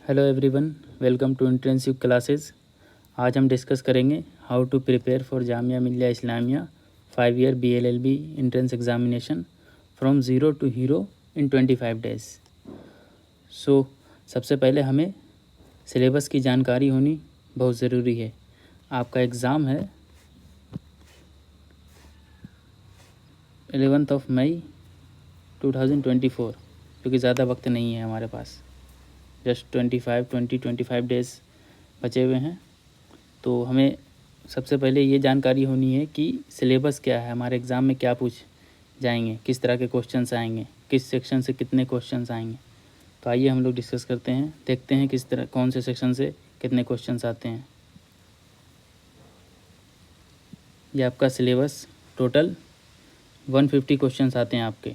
Hello everyone, welcome to intensive classes. आज हम discuss करेंगे how to prepare for Jamia Millia Islamia 5 year BLLB entrance examination from zero to hero in 25 days. So सबसे पहले हमें syllabus की जानकारी होनी बहुत ज़रूरी है। आपका एग्ज़ाम है 11 मई 2024, क्योंकि ज़्यादा वक्त नहीं है हमारे पास, जस्ट 25 डेज़ बचे हुए हैं। तो हमें सबसे पहले ये जानकारी होनी है कि सिलेबस क्या है, हमारे एग्ज़ाम में क्या पूछ जाएंगे, किस तरह के क्वेश्चंस आएंगे, किस सेक्शन से कितने क्वेश्चंस आएंगे। तो आइए हम लोग डिस्कस करते हैं, देखते हैं किस तरह कौन से सेक्शन से कितने क्वेश्चंस आते हैं। ये आपका सिलेबस टोटल 150 क्वेश्चंस आते हैं आपके,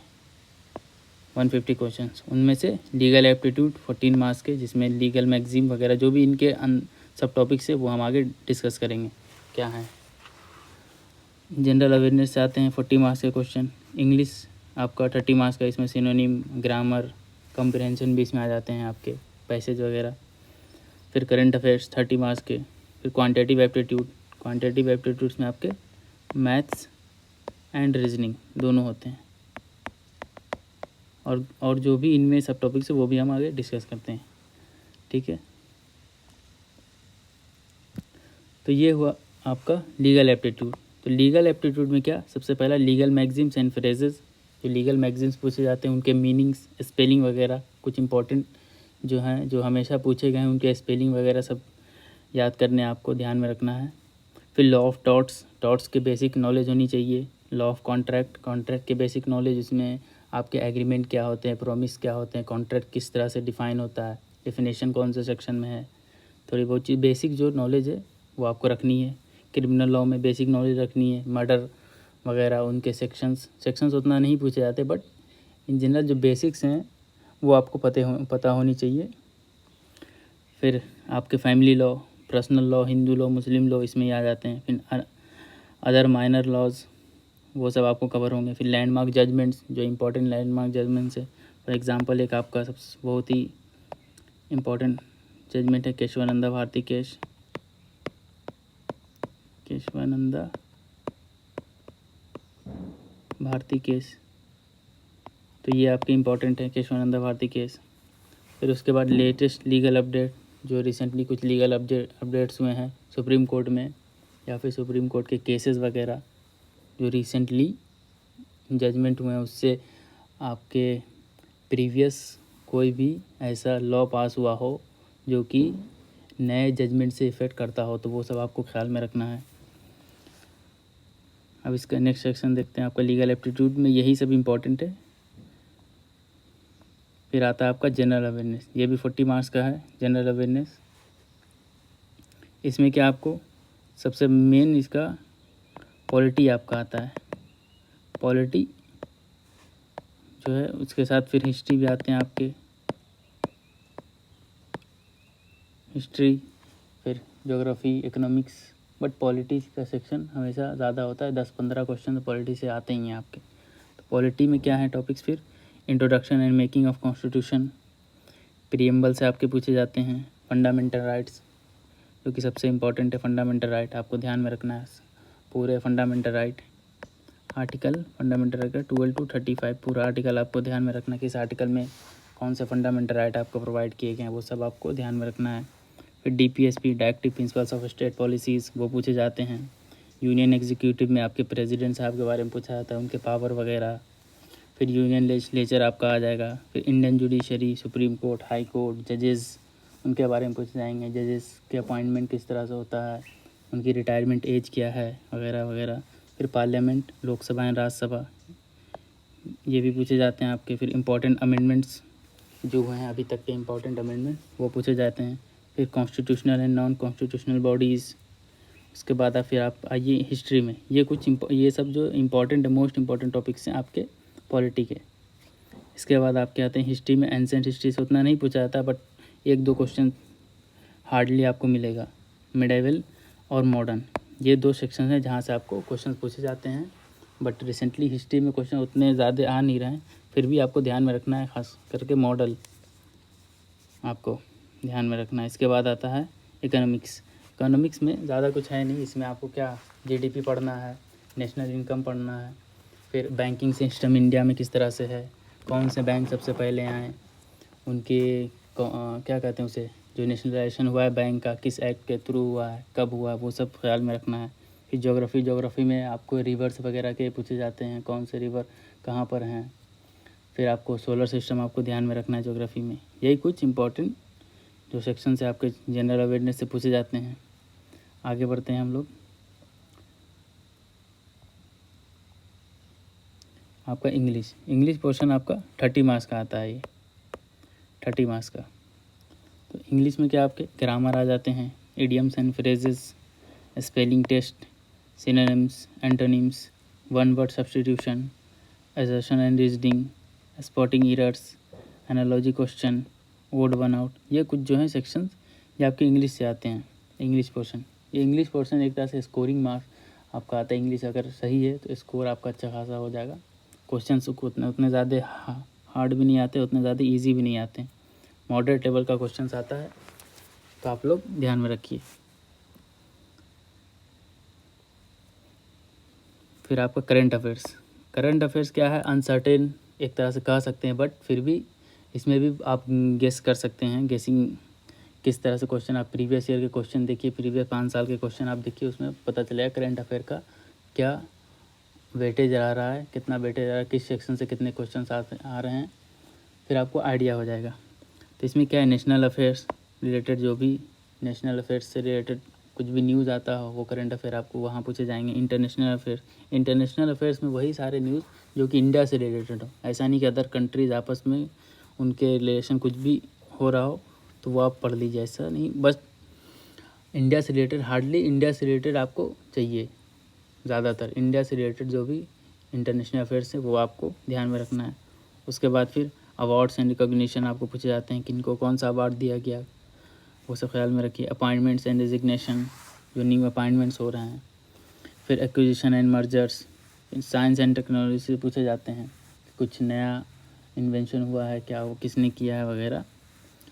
150 क्वेश्चंस। उनमें से लीगल एप्टीट्यूड 14 मार्क्स के, जिसमें लीगल मैगजीम वगैरह जो भी इनके सब टॉपिक्स है वो हम आगे डिस्कस करेंगे क्या है। जनरल अवेयरनेस से आते हैं 40 मार्क्स के क्वेश्चन। इंग्लिश आपका 30 मार्क्स का, इसमें सिनोनिम, ग्रामर, कम्प्रहेंशन भी इसमें आ जाते हैं आपके, पैसेज वगैरह। फिर करंट अफेयर्स 30 मार्क्स के। फिर क्वांटिटेटिव एप्टीट्यूड्स में आपके मैथ्स एंड रीजनिंग दोनों होते हैं, और जो भी इनमें सब टॉपिक्स है वो भी हम आगे डिस्कस करते हैं, ठीक है। तो ये हुआ आपका लीगल एप्टीट्यूड। तो लीगल एप्टीट्यूड में क्या, सबसे पहला लीगल मैगजीम्स एंड फ्रेजेस। जो लीगल मैगजीम्स पूछे जाते हैं उनके मीनिंग्स, स्पेलिंग वगैरह, कुछ इंपॉर्टेंट जो हैं, जो हमेशा पूछे गए हैं, उनके स्पेलिंग वगैरह सब याद करने, आपको ध्यान में रखना है। फिर लॉ ऑफ टॉर्ट्स के बेसिक नॉलेज होनी चाहिए। लॉ ऑफ कॉन्ट्रैक्ट के बेसिक नॉलेज, इसमें आपके एग्रीमेंट क्या होते हैं, प्रॉमिस क्या होते हैं, कॉन्ट्रैक्ट किस तरह से डिफ़ाइन होता है, डेफिनेशन कौन से सेक्शन में है, थोड़ी बहुत चीज़ बेसिक जो नॉलेज है वो आपको रखनी है। क्रिमिनल लॉ में बेसिक नॉलेज रखनी है। मर्डर वगैरह उनके सेक्शंस उतना नहीं पूछे जाते, बट इन जनरल जो बेसिक्स हैं वो आपको पता होनी चाहिए। फिर आपके family law, personal law, Hindu law, मुस्लिम लॉ इसमें ही आ जाते हैं। फिर अदर माइनर लॉज, वो सब आपको कवर होंगे। फिर लैंडमार्क जजमेंट्स, जो इम्पोर्टेंट लैंडमार्क जजमेंट्स है। फॉर एग्जांपल एक आपका सबसे बहुत ही इम्पोर्टेंट जजमेंट है केशवानंदा भारती केस। केशवानंदा भारती केस, तो ये आपके इम्पोर्टेंट है, केशवानंदा भारती केस। फिर उसके बाद लेटेस्ट लीगल अपडेट, जो रिसेंटली कुछ लीगल अपडेट्स हुए हैं सुप्रीम कोर्ट में, या फिर सुप्रीम कोर्ट के केसेस वगैरह जो रिसेंटली जजमेंट हुए हैं, उससे आपके प्रीवियस कोई भी ऐसा लॉ पास हुआ हो जो कि नए जजमेंट से इफ़ेक्ट करता हो, तो वो सब आपको ख्याल में रखना है। अब इसका नेक्स्ट सेक्शन देखते हैं, आपका लीगल एप्टीट्यूड में यही सब इम्पोर्टेंट है। फिर आता है आपका जनरल अवेयरनेस, ये भी 40 मार्क्स का है जनरल अवेयरनेस। इसमें क्या आपको सबसे मेन इसका पॉलिटी आपका आता है, पॉलिटी जो है, उसके साथ फिर हिस्ट्री भी आते हैं आपके, हिस्ट्री, फिर ज्योग्राफी, इकोनॉमिक्स। बट पॉलिटी का सेक्शन हमेशा ज़्यादा होता है, 10-15 क्वेश्चन तो पॉलिटी से आते ही हैं आपके। तो पॉलिटी में क्या है टॉपिक्स, फिर introduction and making of constitution, preamble से आपके पूछे जाते हैं। फंडामेंटल राइट्स, जो कि सबसे इम्पोर्टेंट है, फंडामेंटल राइट आपको ध्यान में रखना है पूरे fundamental right. Article fundamental right का 12 to 35 पूरा आर्टिकल आपको ध्यान में रखना है, किस आर्टिकल में कौन से फंडामेंटल राइट आपको प्रोवाइड किए गए हैं, वो सब आपको ध्यान में रखना है। फिर DPSP, directive principles of state policies, वो पूछे जाते हैं। यूनियन एग्जीक्यूटिव में आपके प्रेसिडेंट साहब के बारे में पूछा जाता है, उनके पावर वगैरह। फिर यूनियन लेजिस्लेचर आपका आ जाएगा। फिर Indian judiciary, supreme court, high court, जजेस, उनके बारे में पूछे जाएंगे। जजेस के अपॉइंटमेंट किस तरह से होता है, उनकी रिटायरमेंट एज क्या है, वगैरह वगैरह। फिर पार्लियामेंट, लोकसभा एंड राज्यसभा, ये भी पूछे जाते हैं आपके। फिर इम्पोर्टेंट अमेंडमेंट्स जो हुए हैं अभी तक के, इम्पोर्टेंट अमेंडमेंट वो पूछे जाते हैं। फिर constitutional and non constitutional bodies. उसके बाद फिर आप आइए हिस्ट्री में, ये सब जो इम्पोर्टेंट है, मोस्ट इम्पोर्टेंट टॉपिक्स हैं आपके पॉलिटी के। इसके बाद आपके आते हैं हिस्ट्री में। एंसेंट हिस्ट्री से उतना नहीं पूछा जाता, बट 1-2 क्वेश्चन हार्डली आपको मिलेगा। मिडाइवल और मॉडर्न, ये 2 सेक्शन हैं जहाँ से आपको क्वेश्चन पूछे जाते हैं, बट रिसेंटली हिस्ट्री में क्वेश्चन उतने ज़्यादा आ नहीं रहे हैं। फिर भी आपको ध्यान में रखना है, खास करके मॉडल आपको ध्यान में रखना है। इसके बाद आता है इकोनॉमिक्स। इकोनॉमिक्स में ज़्यादा कुछ है नहीं, इसमें आपको क्या जीडीपी पढ़ना है, नेशनल इनकम पढ़ना है, फिर बैंकिंग सिस्टम इंडिया में किस तरह से है, कौन से बैंक सबसे पहले आए, उनके क्या कहते हैं उसे, जो नेशनलाइजेशन हुआ है बैंक का किस एक्ट के थ्रू हुआ है, कब हुआ, वो सब ख्याल में रखना है। फिर ज्योग्राफी में आपको रिवर्स वगैरह के पूछे जाते हैं, कौन से रिवर कहाँ पर हैं। फिर आपको सोलर सिस्टम आपको ध्यान में रखना है ज्योग्राफी में। यही कुछ इंपॉर्टेंट जो सेक्शन से आपके जनरल अवेयरनेस से पूछे जाते हैं। आगे बढ़ते हैं हम लोग। आपका इंग्लिश पोर्शन आपका 30 मार्क्स का आता है, ये 30 मार्क्स का। तो इंग्लिश में क्या आपके ग्रामर आ जाते हैं, idioms and phrases, spelling test, synonyms, antonyms, one word substitution, assertion and reasoning, spotting errors, analogy question, word one out. ये कुछ जो है सेक्शंस ये आपके इंग्लिश से आते हैं। इंग्लिश पोर्शन, ये इंग्लिश पोर्शन एक तरह से स्कोरिंग मार्क्स आपका आता है। इंग्लिश अगर सही है तो स्कोर आपका अच्छा खासा हो जाएगा। क्वेश्चंस उतने ज़्यादा हार्ड भी नहीं आते, उतने ज़्यादा इजी भी नहीं आते, मॉडरेट लेवल का क्वेश्चंस आता है, तो आप लोग ध्यान में रखिए। फिर आपका करंट अफेयर्स क्या है, अनसर्टेन एक तरह से कह सकते हैं, बट फिर भी इसमें भी आप गेस कर सकते हैं। गेसिंग किस तरह से क्वेश्चन, आप प्रीवियस ईयर के क्वेश्चन देखिए, प्रीवियस 5 साल के क्वेश्चन आप देखिए, उसमें पता चलेगा करंट अफेयर का क्या वेटेज आ रहा है, कितना वेटेज आ रहा है, किस सेक्शन से कितने क्वेश्चन आ रहे हैं, फिर आपको आइडिया हो जाएगा। तो इसमें क्या है, नेशनल अफेयर्स रिलेटेड, जो भी नेशनल अफेयर्स से रिलेटेड कुछ भी न्यूज़ आता हो वो करंट अफेयर आपको वहाँ पूछे जाएंगे। इंटरनेशनल अफेयर्स में वही सारे न्यूज़ जो कि इंडिया से रिलेटेड हो, ऐसा नहीं कि अदर कंट्रीज़ आपस में उनके रिलेशन कुछ भी हो रहा हो तो वो आप पढ़ लीजिए, ऐसा नहीं, बस इंडिया से रिलेटेड, हार्डली इंडिया से रिलेटेड आपको चाहिए। ज़्यादातर इंडिया से रिलेटेड जो भी इंटरनेशनल अफेयर्स है वो आपको ध्यान में रखना है। उसके बाद फिर अवार्ड्स एंड रिकॉग्निशन आपको पूछे जाते हैं, किनको कौन सा अवार्ड दिया गया, वो सब ख्याल में रखिए। अपॉइंटमेंट्स एंड रेजिग्नेशन, जो न्यू अपॉइंटमेंट्स हो रहे हैं। फिर acquisition and mergers, science and technology से पूछे जाते हैं, कुछ नया इन्वेंशन हुआ है क्या, वो किसने किया है वगैरह।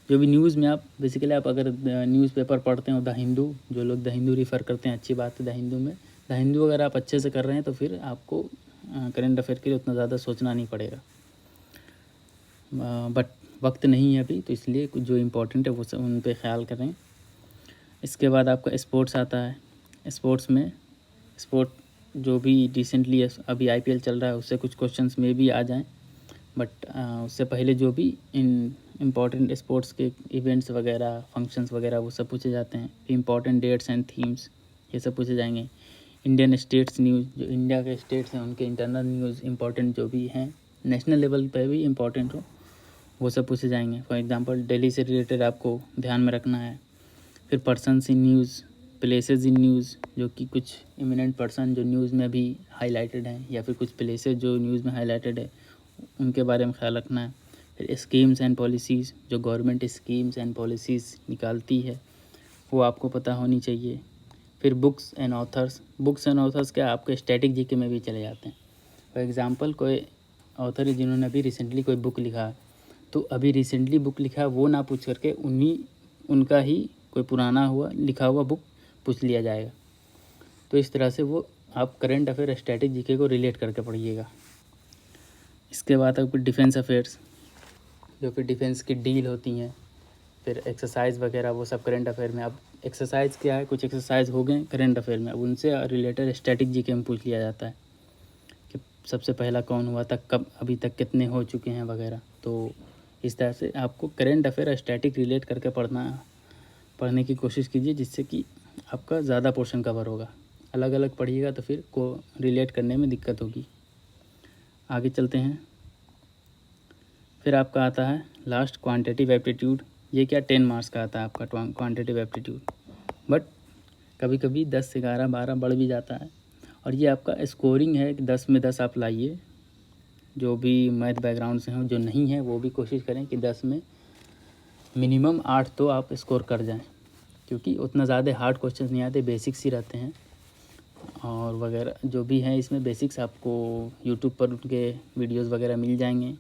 जो भी न्यूज़ में आप बेसिकली आप अगर न्यूज़पेपर पढ़ते हो, द हिंदू, जो लोग द हिंदू रिफ़र करते हैं, अच्छी बात है। द हिंदू में द हिंदू अगर आप अच्छे से कर रहे हैं तो फिर आपको करंट अफेयर के लिए उतना ज़्यादा सोचना नहीं पड़ेगा। बट वक्त नहीं है अभी, तो इसलिए कुछ जो इम्पोर्टेंट है वो सब उन पे ख्याल करें। इसके बाद आपका स्पोर्ट्स आता है। स्पोर्ट्स में जो भी रिसेंटली अभी आईपीएल चल रहा है उससे कुछ क्वेश्चंस में भी आ जाएं, बट उससे पहले जो भी इम्पॉर्टेंट स्पोर्ट्स के इवेंट्स वगैरह, फंक्शंस वगैरह वो सब पूछे जाते हैं। इम्पॉर्टेंट डेट्स एंड थीम्स ये सब पूछे जाएंगे। इंडियन स्टेट्स न्यूज़, जो इंडिया के स्टेट्स हैं उनके इंटरनल न्यूज़ इंपॉर्टेंट जो भी हैं, नेशनल लेवल पे भी इम्पॉर्टेंट हो, वो सब पूछे जाएंगे। फॉर एग्जांपल दिल्ली से रिलेटेड आपको ध्यान में रखना है। फिर persons in news, places in news, जो कि कुछ इमिनेंट पर्सन जो न्यूज़ में भी हाईलाइटेड हैं, या फिर कुछ प्लेसेस जो न्यूज़ में हाईलाइटेड है उनके बारे में ख्याल रखना है। फिर स्कीम्स एंड पॉलिसीज़, जो गवर्नमेंट स्कीम्स एंड पॉलिसीज़ निकालती है वो आपको पता होनी चाहिए। फिर बुक्स एंड ऑथर्स क्या आपके स्टैटिक जीके में भी चले जाते हैं। फॉर एग्ज़ाम्पल कोई ऑथर है जिन्होंने अभी रिसेंटली कोई बुक लिखा है, तो अभी रिसेंटली बुक लिखा है वो ना पूछ करके उनका ही कोई पुराना लिखा हुआ बुक पूछ लिया जाएगा। तो इस तरह से वो आप करंट अफेयर स्टैटिक जीके को रिलेट करके पढ़िएगा। इसके बाद आपको डिफेंस अफेयर्स, जो फिर डिफेंस की डील होती हैं, फिर एक्सरसाइज वगैरह वो सब करंट अफेयर में। अब एक्सरसाइज क्या है, कुछ एक्सरसाइज हो गए करंट अफेयर में, अब उनसे रिलेटेड स्टैटिक जीके में पूछ लिया जाता है कि सबसे पहला कौन हुआ था, कब, अभी तक कितने हो चुके हैं वगैरह। तो इस तरह से आपको करंट अफेयर स्टैटिक रिलेट करके पढ़ने की कोशिश कीजिए, जिससे कि आपका ज़्यादा पोर्शन कवर होगा। अलग अलग पढ़िएगा तो फिर को रिलेट करने में दिक्कत होगी। आगे चलते हैं। फिर आपका आता है लास्ट क्वांटिटेटिव एप्टीट्यूड। ये क्या 10 मार्क्स का आता है आपका क्वांटिटेटिव एप्टीट्यूड, बट कभी कभी 10 से 11 12 बढ़ भी जाता है। और ये आपका स्कोरिंग है कि 10 में 10 आप लाइए। जो भी मैथ बैकग्राउंड से हों, जो नहीं है वो भी कोशिश करें कि 10 में मिनिमम 8 तो आप स्कोर कर जाएं, क्योंकि उतना ज़्यादा हार्ड क्वेश्चन नहीं आते, बेसिक्स ही रहते हैं। और वगैरह जो भी हैं इसमें बेसिक्स आपको यूट्यूब पर उनके वीडियोज़ वगैरह मिल जाएंगे।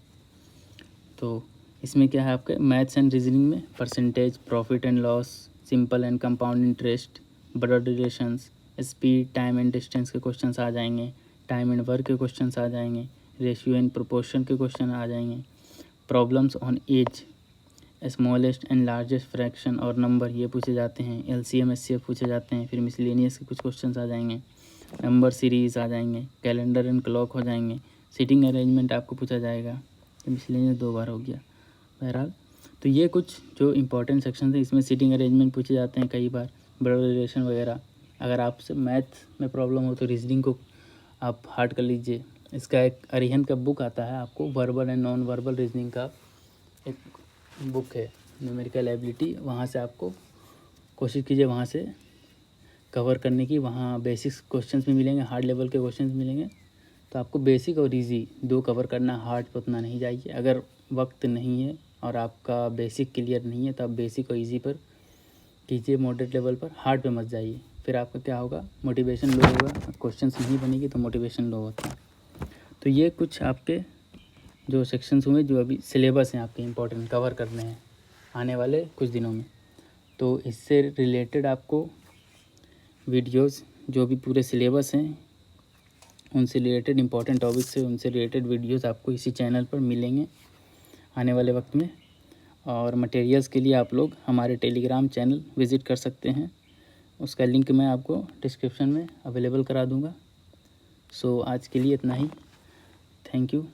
तो इसमें क्या है आपके मैथ्स एंड रीजनिंग में percentage, profit and loss, simple and compound interest, blood relations, speed, time and distance के क्वेश्चंस आ जाएंगे, टाइम एंड वर्क के क्वेश्चंस आ जाएंगे, रेशियो एंड प्रोपोर्शन के क्वेश्चन आ जाएंगे, problems on age, smallest and largest fraction और नंबर ये पूछे जाते हैं, एलसीएम एचसीएफ पूछे जाते हैं। फिर मिसलेनियस के कुछ क्वेश्चंस आ जाएंगे, नंबर सीरीज आ जाएंगे, कैलेंडर एंड क्लॉक हो जाएंगे, सीटिंग अरेंजमेंट आपको पूछा जाएगा। तो मिसलेनियस 2 बार हो गया बहरहाल। तो ये कुछ जो इंपॉर्टेंट सेक्शन है इसमें सीटिंग अरेंजमेंट पूछे जाते हैं कई बार, ब्लड रिलेशन वगैरह। अगर आपसे मैथ में प्रॉब्लम हो तो रीजनिंग को आप हार्ड कर लीजिए। इसका एक अरिहंत का बुक आता है आपको, verbal and non verbal reasoning का एक बुक है, न्यूमेरिकल एबिलिटी। वहाँ से आपको कोशिश कीजिए वहाँ से कवर करने की। वहाँ बेसिक्स क्वेश्चंस भी मिलेंगे, हार्ड लेवल के क्वेश्चंस मिलेंगे। तो आपको बेसिक और इजी 2 कवर करना, हार्ड पे उतना नहीं जाइए। अगर वक्त नहीं है और आपका बेसिक क्लियर नहीं है तो आप बेसिक और इजी पर कीजिए, मॉडरेट लेवल पर, हार्ड पे मत जाइए। फिर आपका क्या होगा, मोटिवेशन लो होगा, क्वेश्चंस नहीं बनेगी तो मोटिवेशन लो होता है। तो ये कुछ आपके जो सेक्शंस हुए जो अभी सिलेबस हैं आपके इंपॉर्टेंट कवर करने हैं आने वाले कुछ दिनों में। तो इससे रिलेटेड आपको वीडियोस जो भी पूरे सिलेबस हैं उनसे रिलेटेड इंपॉर्टेंट टॉपिक से उनसे रिलेटेड वीडियोस आपको इसी चैनल पर मिलेंगे आने वाले वक्त में। और मटेरियल्स के लिए आप लोग हमारे टेलीग्राम चैनल विज़िट कर सकते हैं, उसका लिंक मैं आपको डिस्क्रिप्शन में अवेलेबल करा दूँगा। सो आज के लिए इतना ही, थैंक यू।